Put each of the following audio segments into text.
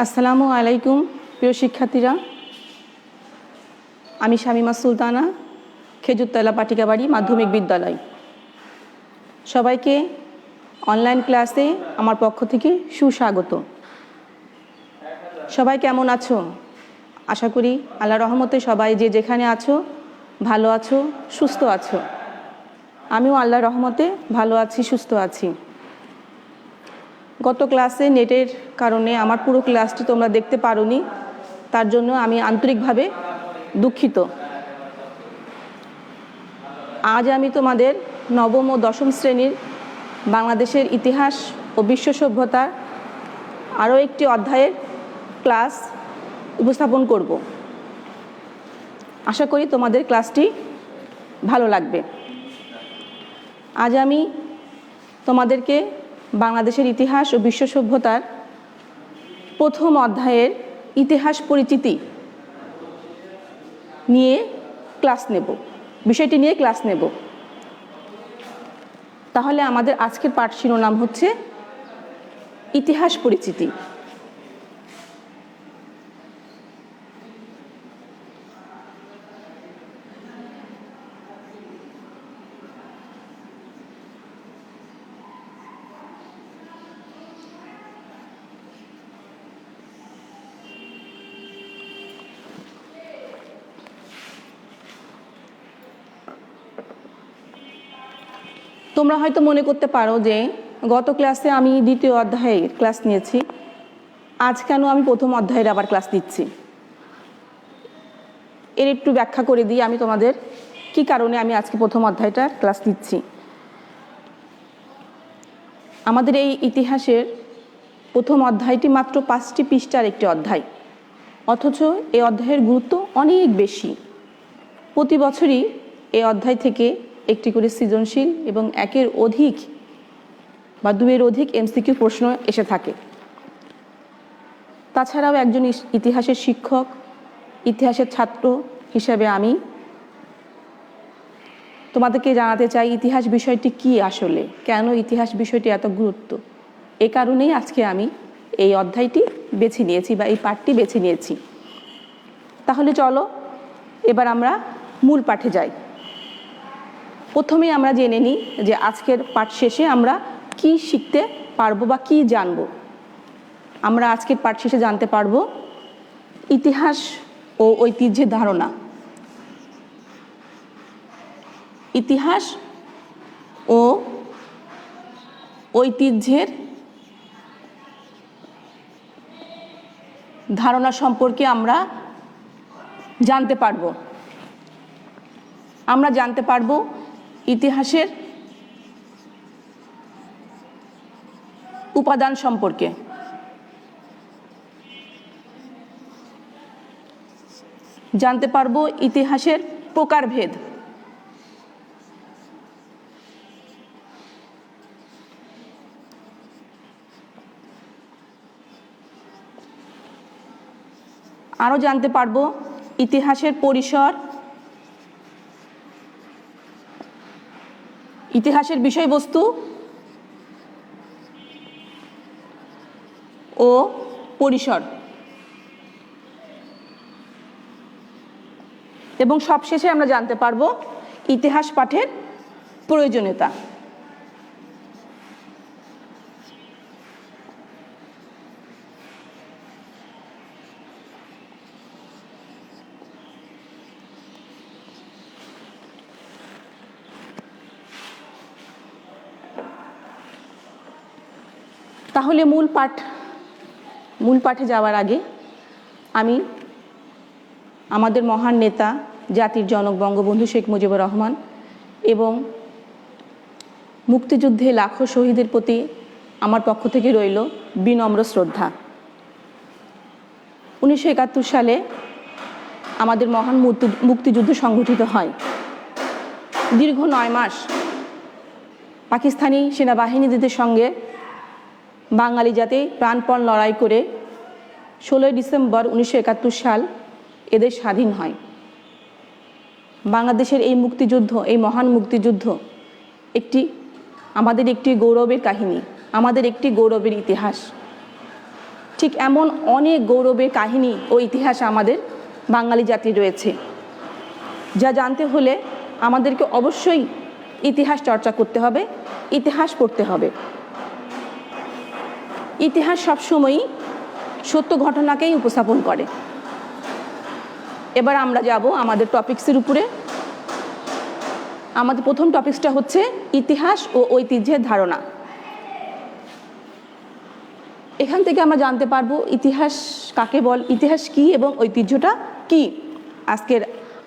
আসসালামু আলাইকুম প্রিয় শিক্ষার্থীরা, আমি শামিমা সুলতানা, খেজুরতলা পাটিকাবাড়ি মাধ্যমিক বিদ্যালয়। সবাইকে অনলাইন ক্লাসে আমার পক্ষ থেকে সুস্বাগত। সবাই কেমন আছো? আশা করি আল্লাহর রহমতে সবাই যে যেখানে আছো ভালো আছো, সুস্থ আছো। আমিও আল্লাহর রহমতে ভালো আছি, সুস্থ আছি। গত ক্লাসে নেটের কারণে আমার পুরো ক্লাসটি তোমরা দেখতে পারোনি, তার জন্য আমি আন্তরিকভাবে দুঃখিত। আজ আমি তোমাদের নবম ও দশম শ্রেণীর বাংলাদেশের ইতিহাস ও বিশ্ব সভ্যতার আরও একটি অধ্যায়ের ক্লাস উপস্থাপন করব। আশা করি তোমাদের ক্লাসটি ভালো লাগবে। আজ আমি তোমাদেরকে বাংলাদেশের ইতিহাস ও বিশ্ব সভ্যতার প্রথম অধ্যায়ের ইতিহাস পরিচিতি নিয়ে ক্লাস নেব, বিষয়টি নিয়ে ক্লাস নেব। তাহলে আমাদের আজকের পাঠ শিরোনাম হচ্ছে ইতিহাস পরিচিতি। তোমরা হয়তো মনে করতে পারো যে গত ক্লাসে আমি দ্বিতীয় অধ্যায়ের ক্লাস নিয়েছি, আজ কেন আমি প্রথম অধ্যায়ের আবার ক্লাস দিচ্ছি। এর একটু ব্যাখ্যা করে দিই আমি তোমাদের কি কারণে আমি আজকে প্রথম অধ্যায়টা ক্লাস দিচ্ছি। আমাদের এই ইতিহাসের প্রথম অধ্যায়টি মাত্র 5টি পৃষ্ঠার একটি অধ্যায়, অথচ এই অধ্যায়ের গুরুত্ব অনেক বেশি। প্রতি বছরই এই অধ্যায় থেকে একটি করে সৃজনশীল এবং 1-এর অধিক বা 2-এর অধিক এমসিকিউ প্রশ্ন এসে থাকে। তাছাড়াও একজন ইতিহাসের শিক্ষক, ইতিহাসের ছাত্র হিসেবে আমি তোমাদেরকে জানাতে চাই ইতিহাস বিষয়টি কি, আসলে কেন ইতিহাস বিষয়টি এত গুরুত্ব। এ কারণেই আজকে আমি এই অধ্যায়টি বেছে নিয়েছি বা এই পাঠটি বেছে নিয়েছি। তাহলে চলো এবার আমরা মূল পাঠে যাই। প্রথমেই আমরা জেনে নিই যে আজকের পাঠ শেষে আমরা কি শিখতে পারবো বা কি জানব। আমরা আজকের পাঠ শেষে জানতে পারবো ইতিহাস ও ঐতিহ্যের ধারণা, ইতিহাস ও ঐতিহ্যের ধারণা সম্পর্কে আমরা জানতে পারবো। আমরা জানতে পারবো ইতিহাসের উপাদান সম্পর্কে, জানতে পারবো ইতিহাসের প্রকারভেদ, আরও জানতে পারবো ইতিহাসের পরিসর, ইতিহাসের বিষয়বস্তু ও পরিসর, এবং সবশেষে আমরা জানতে পারবো ইতিহাস পাঠের প্রয়োজনীয়তা। তাহলে মূল পাঠে যাওয়ার আগে আমি আমাদের মহান নেতা, জাতির জনক বঙ্গবন্ধু শেখ মুজিবুর রহমান এবং মুক্তিযুদ্ধে লাখো শহীদের প্রতি আমার পক্ষ থেকে রইল বিনম্র শ্রদ্ধা। 1971 সালে আমাদের মহান মুক্তিযুদ্ধ সংগঠিত হয়। দীর্ঘ 9 মাস পাকিস্তানি সেনাবাহিনীদের সঙ্গে বাঙালি জাতি প্রাণপণ লড়াই করে 16 ডিসেম্বর 1971 সাল এদের স্বাধীন হয়। বাংলাদেশের এই মুক্তিযুদ্ধ, এই মহান মুক্তিযুদ্ধ আমাদের একটি গৌরবের কাহিনী, আমাদের একটি গৌরবের ইতিহাস। ঠিক এমন অনেক গৌরবের কাহিনী ও ইতিহাস আমাদের বাঙালি জাতির রয়েছে, যা জানতে হলে আমাদেরকে অবশ্যই ইতিহাস চর্চা করতে হবে, ইতিহাস পড়তে হবে। ইতিহাস সবসময়ই সত্য ঘটনাকেই উপস্থাপন করে। এবার আমরা যাব আমাদের টপিকসের উপরে। আমাদের প্রথম টপিকসটা হচ্ছে ইতিহাস ও ঐতিহ্যের ধারণা। এখান থেকে আমরা জানতে পারবো ইতিহাস কাকে বল, ইতিহাস কি এবং ঐতিহ্যটা কি। আজকের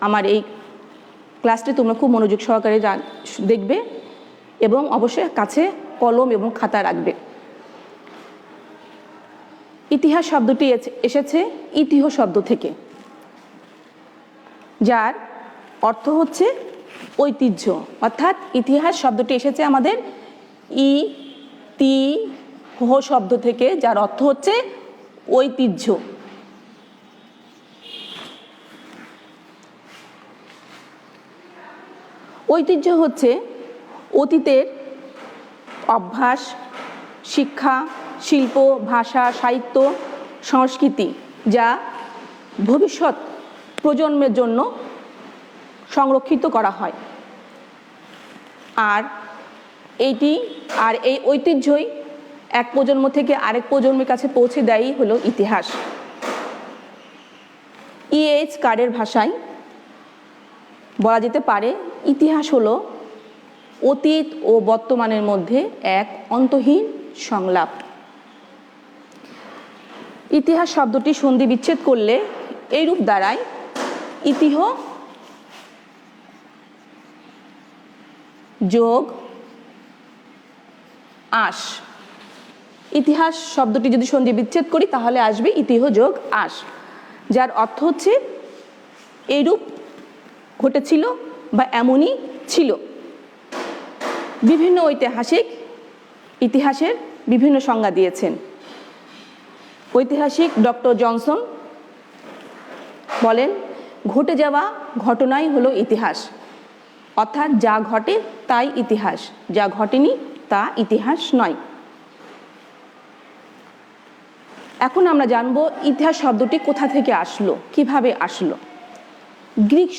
আমার এই ক্লাসটি তোমরা খুব মনোযোগ সহকারে দেখবে এবং অবশ্যই কাছে কলম এবং খাতা রাখবে। ইতিহাস শব্দটি এসেছে ইতিহ শব্দ থেকে, যার অর্থ হচ্ছে ঐতিহ্য। অর্থাৎ ইতিহাস শব্দটি এসেছে আমাদের ইতিহ শব্দ থেকে, যার অর্থ হচ্ছে ঐতিহ্য। ঐতিহ্য হচ্ছে অতীতের অভ্যাস, শিক্ষা, শিল্প, ভাষা, সাহিত্য, সংস্কৃতি, যা ভবিষ্যৎ প্রজন্মের জন্য সংরক্ষিত করা হয়। আর এই ঐতিহ্যই এক প্রজন্ম থেকে আরেক প্রজন্মের কাছে পৌঁছে দেয়ই হলো ইতিহাস। E.H. কারের ভাষায় বলা যেতে পারে ইতিহাস হলো অতীত ও বর্তমানের মধ্যে এক অন্তহীন সংলাপ। ইতিহাস শব্দটি সন্ধি বিচ্ছেদ করলে এই রূপ দাঁড়ায় ইতিহ যোগ আস। ইতিহাস শব্দটি যদি সন্ধি বিচ্ছেদ করি তাহলে আসবে ইতিহ যোগ আস, যার অর্থ হচ্ছে এইরূপ ঘটেছিল বা এমনই ছিল। বিভিন্ন ঐতিহাসিক ইতিহাসের বিভিন্ন সংজ্ঞা দিয়েছেন। ঐতিহাসিক ডক্টর জনসন বলেন, ঘটে যাওয়া ঘটনাই হলো ইতিহাস। অর্থাৎ যা ঘটে তাই ইতিহাস, যা ঘটেনি তা ইতিহাস নয়। এখন আমরা জানবো ইতিহাস শব্দটি কোথা থেকে আসলো, কিভাবে আসলো। গ্রিক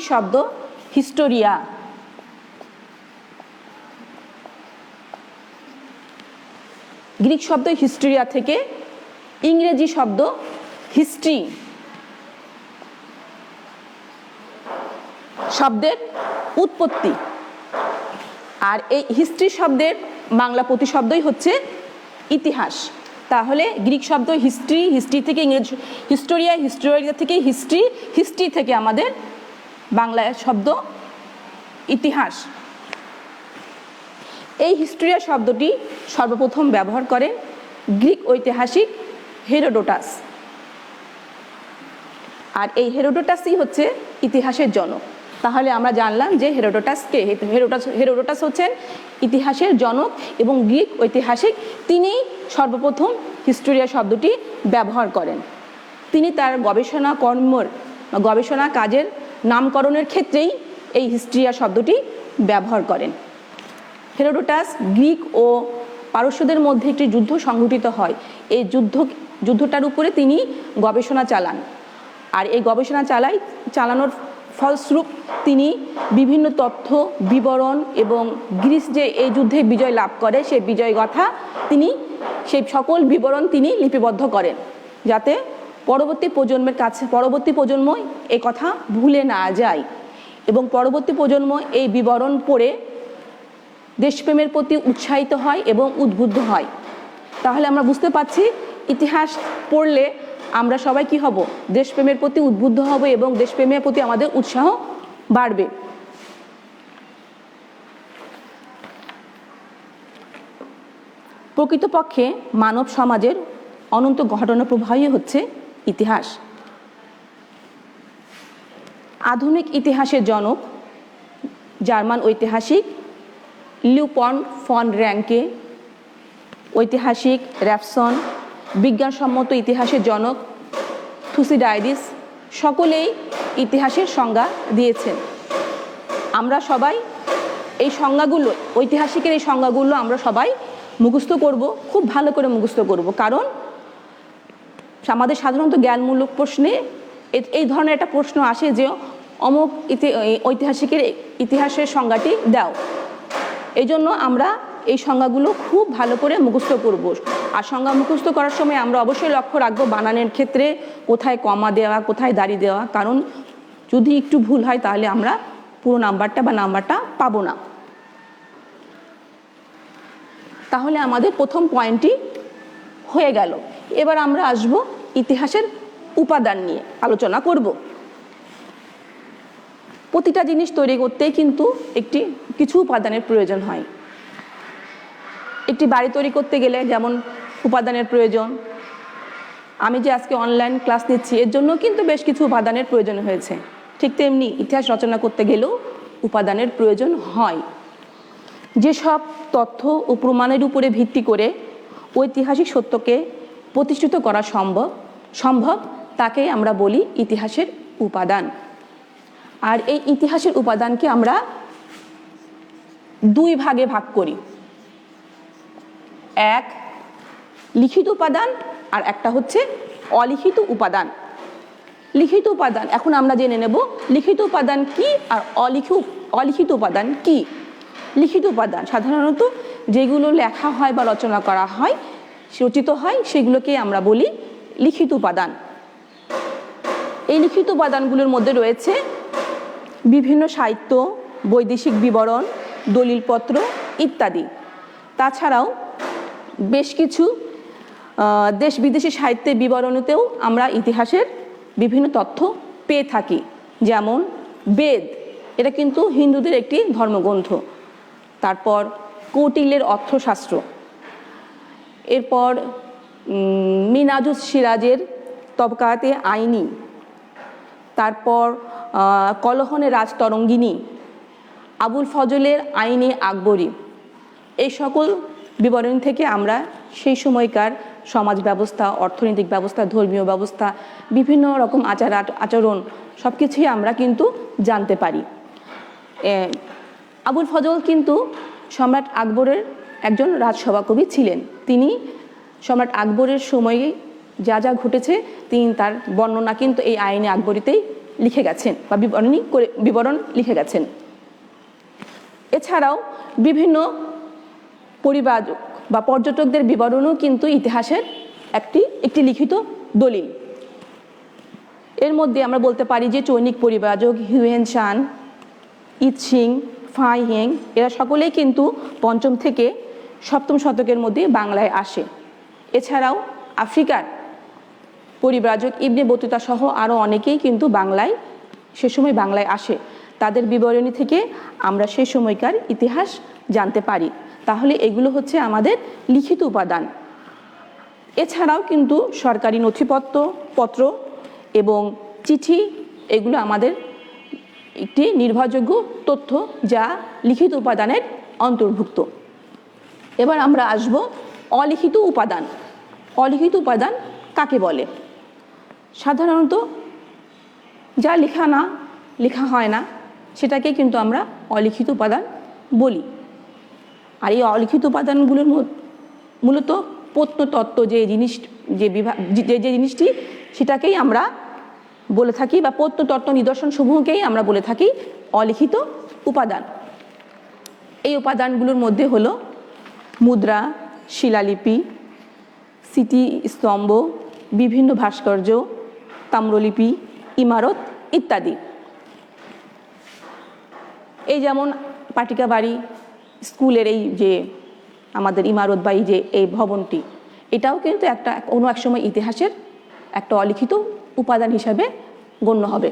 শব্দ হিস্টোরিয়া। গ্রিক শব্দ হিস্টোরিয়া থেকে ইংরেজি শব্দ হিস্ট্রি শব্দের উৎপত্তি। আর এই হিস্ট্রি শব্দের বাংলা প্রতিশব্দই হচ্ছে ইতিহাস। তাহলে গ্রিক শব্দ হিস্ট্রি থেকে ইংরেজি হিস্টোরিয়া থেকে হিস্ট্রি থেকে আমাদের বাংলা শব্দ ইতিহাস। এই হিস্টোরিয়া শব্দটি সর্বপ্রথম ব্যবহার করেন গ্রিক ঐতিহাসিক হেরোডোটাস। আর এই হেরোডোটাসই হচ্ছে ইতিহাসের জনক। তাহলে আমরা জানলাম যে হেরোডোটাসকে, হেরোডোটাস হচ্ছেন ইতিহাসের জনক এবং গ্রিক ঐতিহাসিক। তিনি সর্বপ্রথম হিস্টোরিয়া শব্দটি ব্যবহার করেন। তিনি তার গবেষণা কাজের নামকরণের ক্ষেত্রেই এই হিস্টোরিয়া শব্দটি ব্যবহার করেন। হেরোডোটাস গ্রিক ও পারস্যদের মধ্যে একটি যুদ্ধ সংঘটিত হয়। এই যুদ্ধটার উপরে তিনি গবেষণা চালান। আর এই গবেষণা চালানোর ফলস্বরূপ তিনি বিভিন্ন তথ্য বিবরণ এবং গ্রিস যে এই যুদ্ধে বিজয় লাভ করে সেই বিজয় গাথা তিনি সেই সকল বিবরণ তিনি লিপিবদ্ধ করেন, যাতে পরবর্তী প্রজন্ম এই কথা ভুলে না যায় এবং পরবর্তী প্রজন্ম এই বিবরণ পড়ে দেশপ্রেমের প্রতি উৎসাহিত হয় এবং উদ্বুদ্ধ হয়। তাহলে আমরা বুঝতে পারছি ইতিহাস পড়লে আমরা সবাই কি হব, দেশপ্রেমের প্রতি উদ্বুদ্ধ হব এবং দেশপ্রেমের প্রতি আমাদের উৎসাহ বাড়বে। প্রকৃতপক্ষে মানব সমাজের অনন্ত ঘটনা প্রবাহই হচ্ছে ইতিহাস। আধুনিক ইতিহাসের জনক জার্মান ঐতিহাসিক লিওপল্ড ফন র্যাঙ্কে, ঐতিহাসিক র্যাফসন, বিজ্ঞানসম্মত ইতিহাসের জনক থুসিডাইডিস সকলেই ইতিহাসের সংজ্ঞা দিয়েছেন। আমরা সবাই এই সংজ্ঞাগুলো, ঐতিহাসিকের এই সংজ্ঞাগুলো আমরা সবাই মুখস্থ করব, খুব ভালো করে মুখস্থ করব, কারণ আমাদের সাধারণত জ্ঞানমূলক প্রশ্নে এই ধরনের একটা প্রশ্ন আসে যে অমুক ঐতিহাসিকের ইতিহাসের সংজ্ঞাটি দাও। এই জন্য আমরা এই সংজ্ঞাগুলো খুব ভালো করে মুখস্থ করব। আর সংজ্ঞা মুখস্থ করার সময় আমরা অবশ্যই লক্ষ্য রাখবো বানানের ক্ষেত্রে কোথায় কমা দেওয়া, কোথায় দাড়ি দেওয়া, কারণ যদি একটু ভুল হয় তাহলে আমরা পুরো নাম্বারটা পাবো না। তাহলে আমাদের প্রথম পয়েন্টটি হয়ে গেল। এবার আমরা আসব ইতিহাসের উপাদান নিয়ে আলোচনা করব। প্রতিটা জিনিস তৈরি করতে কিন্তু কিছু উপাদানের প্রয়োজন হয়। একটি বাড়ি তৈরি করতে গেলে যেমন উপাদানের প্রয়োজন, আমি যে আজকে অনলাইন ক্লাস নিচ্ছি এর জন্য কিন্তু বেশ কিছু উপাদানের প্রয়োজন হয়েছে। ঠিক তেমনি ইতিহাস রচনা করতে গেলেও উপাদানের প্রয়োজন হয়। যেসব তথ্য ও প্রমাণের উপরে ভিত্তি করে ঐতিহাসিক সত্যকে প্রতিষ্ঠিত করা সম্ভব তাকেই আমরা বলি ইতিহাসের উপাদান। আর এই ইতিহাসের উপাদানকে আমরা দুই ভাগে ভাগ করি, এক লিখিত উপাদান আর একটা হচ্ছে অলিখিত উপাদান। লিখিত উপাদান এখন আমরা জেনে নেব লিখিত উপাদান কি আর অলিখিত উপাদান কি। লিখিত উপাদান সাধারণত যেগুলো লেখা হয় বা রচনা করা হয়, রচিত হয়, সেগুলোকে আমরা বলি লিখিত উপাদান। এই লিখিত উপাদানগুলোর মধ্যে রয়েছে বিভিন্ন সাহিত্য, বৈদেশিক বিবরণ, দলিলপত্র ইত্যাদি। তাছাড়াও বেশ কিছু দেশ বিদেশি সাহিত্যের বিবরণীতেও আমরা ইতিহাসের বিভিন্ন তথ্য পেয়ে থাকি। যেমন বেদ, এটা কিন্তু হিন্দুদের একটি ধর্মগ্রন্থ। তারপর কৌটিল্যের অর্থশাস্ত্র, এরপর মিনাজুস সিরাজের তবকাতে আইনি, তারপর কলহনের রাজতরঙ্গিনী, আবুল ফজলের আইনে আকবরী। এই সকল বিবরণী থেকে আমরা সেই সময়কার সমাজ ব্যবস্থা, অর্থনৈতিক ব্যবস্থা, ধর্মীয় ব্যবস্থা, বিভিন্ন রকম আচরণ সব কিছুই আমরা কিন্তু জানতে পারি। আবুল ফজল কিন্তু সম্রাট আকবরের একজন রাজসভাকবি ছিলেন। তিনি সম্রাট আকবরের সময়ে যা যা ঘটেছে তিনি তার বর্ণনা কিন্তু এই আইনে আকবরীতেই লিখে গেছেন বা বিবরণ লিখে গেছেন। এছাড়াও বিভিন্ন পরিব্রাজক বা পর্যটকদের বিবরণও কিন্তু ইতিহাসের একটি লিখিত দলিল। এর মধ্যে আমরা বলতে পারি যে চৈনিক পরিব্রাজক হিউয়েন সাং, ইৎসিং, ফাই হেং এরা সকলেই কিন্তু ৫ম থেকে ৭ম শতকের মধ্যে বাংলায় আসে। এছাড়াও আফ্রিকার পরিব্রাজক ইবনে বতুতা সহ আরও অনেকেই কিন্তু সে সময় বাংলায় আসে। তাদের বিবরণী থেকে আমরা সেই সময়কার ইতিহাস জানতে পারি। তাহলে এগুলো হচ্ছে আমাদের লিখিত উপাদান। এছাড়াও কিন্তু সরকারি নথিপত্র এবং চিঠি, এগুলো আমাদের একটি নির্ভরযোগ্য তথ্য যা লিখিত উপাদানের অন্তর্ভুক্ত। এবার আমরা আসব অলিখিত উপাদান। অলিখিত উপাদান কাকে বলে? সাধারণত যা লেখা হয় না সেটাকে কিন্তু আমরা অলিখিত উপাদান বলি। আর এই অলিখিত উপাদানগুলোর মূলত প্রত্নতত্ত্ব যে জিনিসটি সেটাকেই আমরা বলে থাকি, বা প্রত্নতত্ত্ব নিদর্শন সমূহকেই আমরা বলে থাকি অলিখিত উপাদান। এই উপাদানগুলোর মধ্যে হলো মুদ্রা, শিলালিপি, স্মৃতিস্তম্ভ, বিভিন্ন ভাস্কর্য, তাম্রলিপি, ইমারত ইত্যাদি। এই যেমন পাটিকা বাড়ি, স্কুলের এই যে আমাদের ইমারত বা এই ভবনটি, এটাও কিন্তু কোনো এক সময় ইতিহাসের একটা অলিখিত উপাদান হিসাবে গণ্য হবে।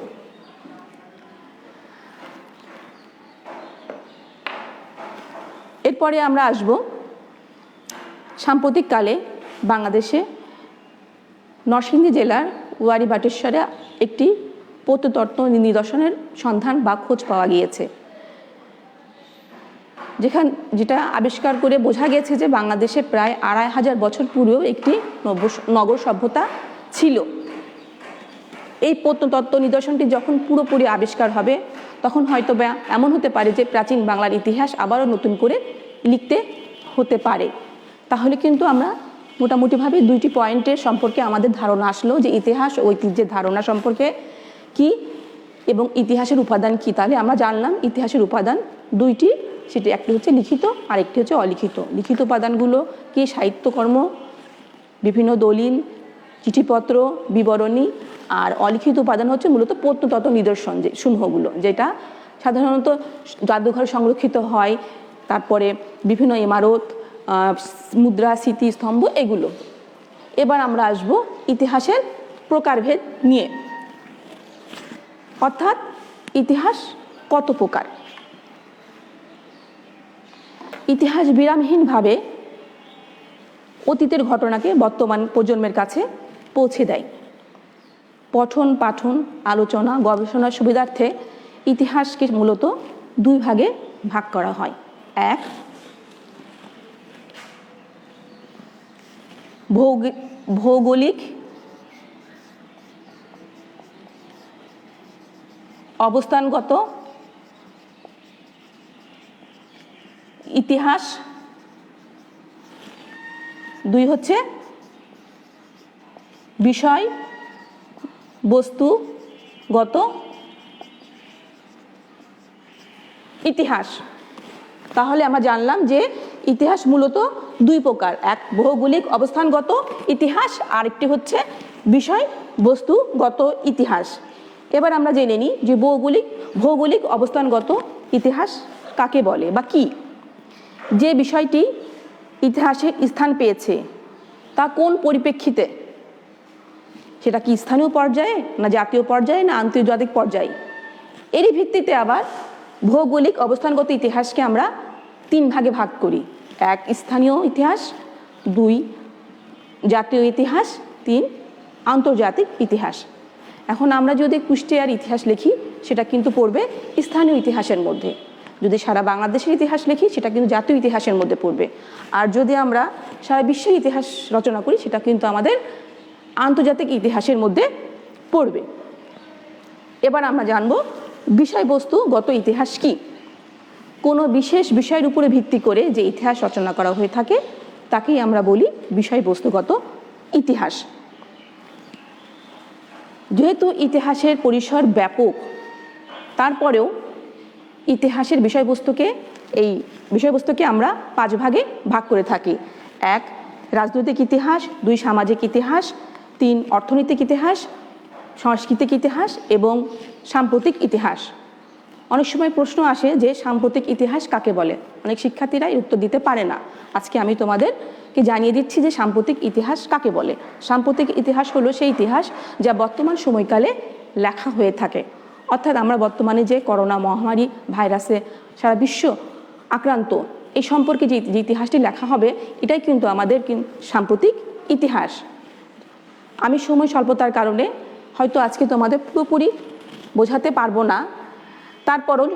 এরপরে আমরা আসব সাম্প্রতিককালে বাংলাদেশে নরসিংদী জেলার ওয়ারী বাটেশ্বরে একটি প্রত্নতত্ত্ব নিদর্শনের সন্ধান বা খোঁজ পাওয়া গিয়েছে, যেটা আবিষ্কার করে বোঝা গেছে যে বাংলাদেশে প্রায় ২৫০০ বছর পূর্বেও একটি নগর সভ্যতা ছিল। এই প্রত্নতত্ত্ব নিদর্শনটি যখন পুরোপুরি আবিষ্কার হবে তখন হয়তো এমন হতে পারে যে প্রাচীন বাংলার ইতিহাস আবারও নতুন করে লিখতে হতে পারে। তাহলে কিন্তু আমরা মোটামুটিভাবে দুইটি পয়েন্টের সম্পর্কে আমাদের ধারণা আসলো যে ইতিহাস ও ঐতিহ্যের ধারণা সম্পর্কে কি এবং ইতিহাসের উপাদান কি। তাহলে আমরা জানলাম ইতিহাসের উপাদান দুইটি, সেটি একটি হচ্ছে লিখিত আর একটি হচ্ছে অলিখিত। লিখিত উপাদানগুলো কি সাহিত্যকর্ম, বিভিন্ন দলিল, চিঠিপত্র, বিবরণী, আর অলিখিত উপাদান হচ্ছে মূলত প্রত্নতত্ত্ব নিদর্শন যে সমূহগুলো, যেটা সাধারণত জাদুঘরে সংরক্ষিত হয়, তারপরে বিভিন্ন ইমারত, মুদ্রা, স্মৃতিস্তম্ভ, এগুলো। এবার আমরা আসব ইতিহাসের প্রকারভেদ নিয়ে, অর্থাৎ ইতিহাস কত প্রকার। ইতিহাস বিরামহীনভাবে অতীতের ঘটনাকে বর্তমান প্রজন্মের কাছে পৌঁছে দেয়। পঠন পাঠন, আলোচনা, গবেষণার সুবিধার্থে ইতিহাসকে মূলত দুই ভাগে ভাগ করা হয়। এক, ভৌগোলিক অবস্থানগত ইতিহাস, দুই হচ্ছে বিষয় বস্তুগত ইতিহাস। তাহলে আমরা জানলাম যে ইতিহাস মূলত দুই প্রকার, এক ভৌগোলিক অবস্থানগত ইতিহাস, আর একটি হচ্ছে বিষয় বস্তুগত ইতিহাস। এবার আমরা জেনে নিই যে ভৌগোলিক অবস্থানগত ইতিহাস কাকে বলে বা কি। যে বিষয়টি ইতিহাসে স্থান পেয়েছে তা কোন পরিপ্রেক্ষিতে, সেটা কি স্থানীয় পর্যায়ে না জাতীয় পর্যায়ে না আন্তর্জাতিক পর্যায়ে, এরই ভিত্তিতে আবার ভৌগোলিক অবস্থানগত ইতিহাসকে আমরা তিন ভাগে ভাগ করি। এক, স্থানীয় ইতিহাস, দুই, জাতীয় ইতিহাস, তিন, আন্তর্জাতিক ইতিহাস। এখন আমরা যদি কুষ্টিয়ার ইতিহাস লিখি সেটা কিন্তু পড়বে স্থানীয় ইতিহাসের মধ্যে, যদি সারা বাংলাদেশের ইতিহাস লিখি সেটা কিন্তু জাতীয় ইতিহাসের মধ্যে পড়বে, আর যদি আমরা সারা বিশ্বের ইতিহাস রচনা করি সেটা কিন্তু আমাদের আন্তর্জাতিক ইতিহাসের মধ্যে পড়বে। এবার আমরা জানব বিষয়বস্তুগত ইতিহাস কি। কোনো বিশেষ বিষয়ের উপরে ভিত্তি করে যে ইতিহাস রচনা করা হয়ে থাকে তাকেই আমরা বলি বিষয়বস্তুগত ইতিহাস। যেহেতু ইতিহাসের পরিসর ব্যাপক, তারপরেও ইতিহাসের বিষয়বস্তুকে আমরা পাঁচ ভাগে ভাগ করে থাকি। এক, রাজনৈতিক ইতিহাস, দুই, সামাজিক ইতিহাস, তিন, অর্থনৈতিক ইতিহাস, সাংস্কৃতিক ইতিহাস এবং সাম্প্রতিক ইতিহাস। অনেক সময় প্রশ্ন আসে যে সাম্প্রতিক ইতিহাস কাকে বলে, অনেক শিক্ষার্থীরা এর উত্তর দিতে পারে না। আজকে আমি তোমাদেরকে জানিয়ে দিচ্ছি যে সাম্প্রতিক ইতিহাস কাকে বলে। সাম্প্রতিক ইতিহাস হলো সেই ইতিহাস যা বর্তমান সময়কালে লেখা হয়ে থাকে, অর্থাৎ আমরা বর্তমানে যে করোনা মহামারী ভাইরাসে সারা বিশ্ব আক্রান্ত, এই সম্পর্কে যে ইতিহাসটি লেখা হবে এটাই কিন্তু আমাদের সাম্প্রতিক ইতিহাস। আমি সময় স্বল্পতার কারণে হয়তো আজকে তোমাদের পুরোপুরি বোঝাতে পারবো না, তারপরও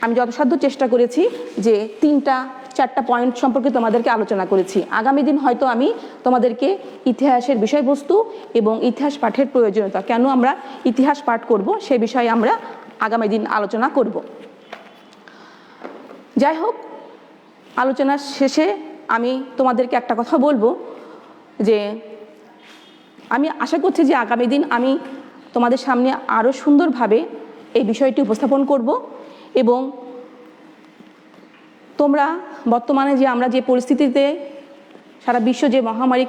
আমি যথাসাধ্য চেষ্টা করেছি যে 3-4টা পয়েন্ট সম্পর্কে তোমাদেরকে আলোচনা করেছি। আগামী দিন হয়তো আমি তোমাদেরকে ইতিহাসের বিষয়বস্তু এবং ইতিহাস পাঠের প্রয়োজনীয়তা, কেন আমরা ইতিহাস পাঠ করব সে বিষয়ে আমরা আগামী দিন আলোচনা করব। যাই হোক, আলোচনার শেষে আমি তোমাদেরকে একটা কথা বলবো যে আমি আশা করছি যে আগামী দিন আমি তোমাদের সামনে আরও সুন্দরভাবে এই বিষয়টি উপস্থাপন করব এবং তোমরা বর্তমানে যে আমরা যে পরিস্থিতিতে সারা বিশ্ব যে মহামারী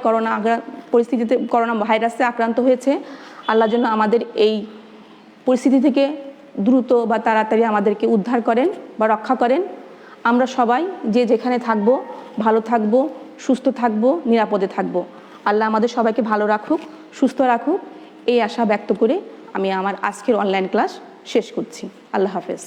করোনা ভাইরাসে আক্রান্ত হয়েছে, আল্লাহর জন্য আমাদের এই পরিস্থিতি থেকে দ্রুত বা তাড়াতাড়ি আমাদেরকে উদ্ধার করেন বা রক্ষা করেন। আমরা সবাই যে যেখানে থাকব ভালো থাকব, সুস্থ থাকব, নিরাপদে থাকব। আল্লাহ আমাদের সবাইকে ভালো রাখুক, সুস্থ রাখুক, এই আশা ব্যক্ত করে আমি আমার আজকের অনলাইন ক্লাস শেষ করছি। আল্লাহ হাফেজ।